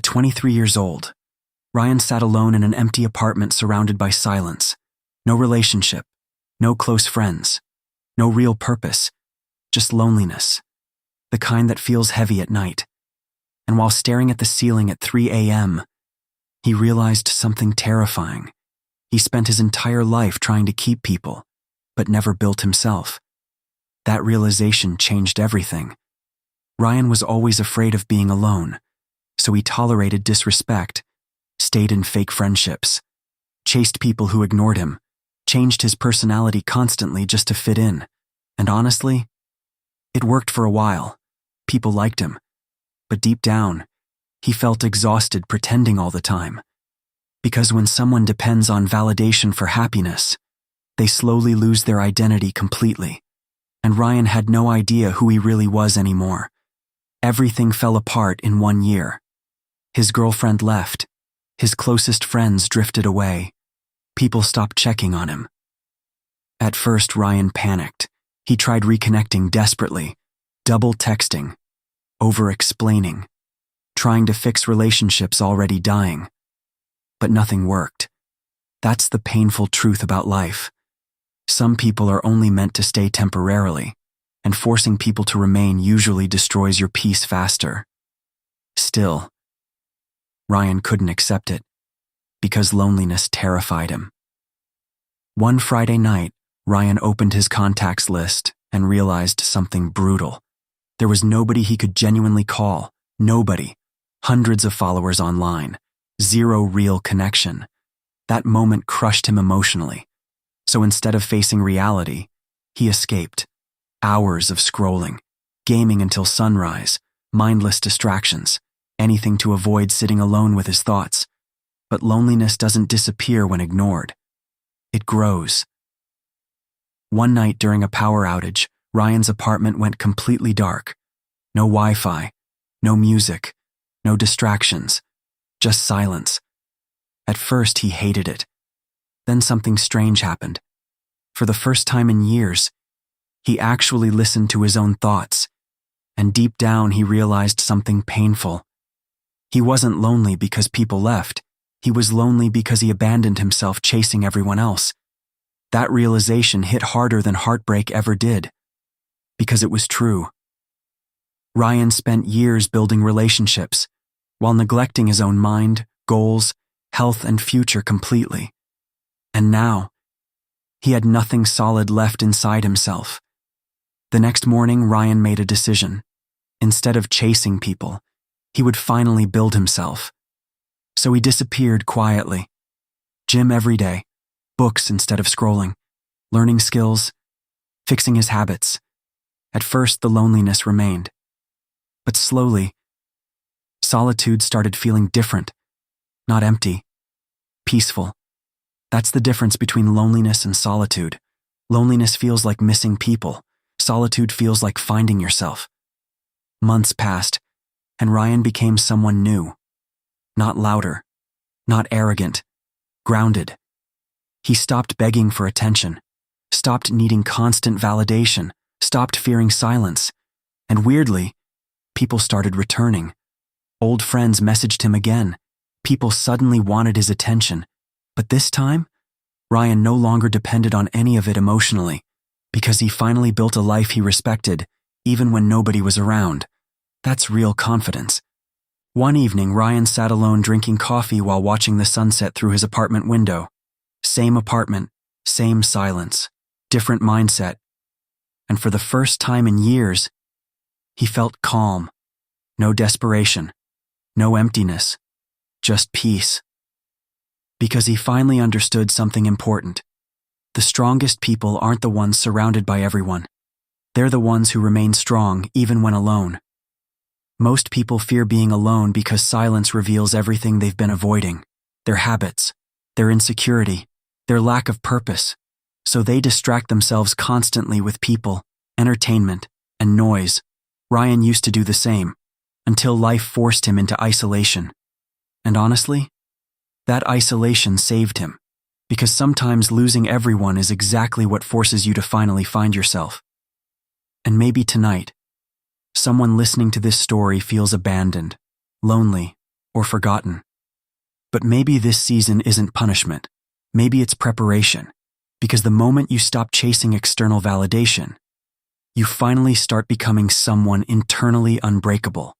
At 23 years old, Ryan sat alone in an empty apartment surrounded by silence. No relationship, no close friends, no real purpose, just loneliness, the kind that feels heavy at night. And while staring at the ceiling at 3 a.m., he realized something terrifying. He spent his entire life trying to keep people, but never built himself. That realization changed everything. Ryan was always afraid of being alone, so he tolerated disrespect, stayed in fake friendships, chased people who ignored him, changed his personality constantly just to fit in. And honestly, it worked for a while. People liked him. But deep down, he felt exhausted pretending all the time. Because when someone depends on validation for happiness, they slowly lose their identity completely. And Ryan had no idea who he really was anymore. Everything fell apart in 1 year. His girlfriend left. His closest friends drifted away. People stopped checking on him. At first, Ryan panicked. He tried reconnecting desperately, double texting, over-explaining, trying to fix relationships already dying. But nothing worked. That's the painful truth about life. Some people are only meant to stay temporarily, and forcing people to remain usually destroys your peace faster. Still, Ryan couldn't accept it, because loneliness terrified him. One Friday night, Ryan opened his contacts list and realized something brutal. There was nobody he could genuinely call, nobody. Hundreds of followers online, zero real connection. That moment crushed him emotionally. So instead of facing reality, he escaped. Hours of scrolling, gaming until sunrise, mindless distractions, anything to avoid sitting alone with his thoughts. But loneliness doesn't disappear when ignored. It grows. One night during a power outage, Ryan's apartment went completely dark. No Wi-Fi, no music, no distractions, just silence. At first, he hated it. Then something strange happened. For the first time in years, he actually listened to his own thoughts, and deep down he realized something painful. He wasn't lonely because people left. He was lonely because he abandoned himself chasing everyone else. That realization hit harder than heartbreak ever did, because it was true. Ryan spent years building relationships, while neglecting his own mind, goals, health, and future completely. And now, he had nothing solid left inside himself. The next morning, Ryan made a decision. Instead of chasing people, he would finally build himself. So he disappeared quietly. Gym every day, books instead of scrolling, learning skills, fixing his habits. At first, the loneliness remained. But slowly, solitude started feeling different, not empty, peaceful. That's the difference between loneliness and solitude. Loneliness feels like missing people. Solitude feels like finding yourself. Months passed, and Ryan became someone new. Not louder, not arrogant, grounded. He stopped begging for attention, stopped needing constant validation, stopped fearing silence. And weirdly, people started returning. Old friends messaged him again. People suddenly wanted his attention. But this time, Ryan no longer depended on any of it emotionally, because he finally built a life he respected, even when nobody was around. That's real confidence. One evening, Ryan sat alone drinking coffee while watching the sunset through his apartment window. Same apartment, same silence, different mindset. And for the first time in years, he felt calm. No desperation, no emptiness, just peace. Because he finally understood something important. The strongest people aren't the ones surrounded by everyone. They're the ones who remain strong even when alone. Most people fear being alone because silence reveals everything they've been avoiding. Their habits, their insecurity, their lack of purpose. So they distract themselves constantly with people, entertainment, and noise. Ryan used to do the same, until life forced him into isolation. And honestly, that isolation saved him, because sometimes losing everyone is exactly what forces you to finally find yourself. And maybe tonight, someone listening to this story feels abandoned, lonely, or forgotten. But maybe this season isn't punishment. Maybe it's preparation. Because the moment you stop chasing external validation, you finally start becoming someone internally unbreakable.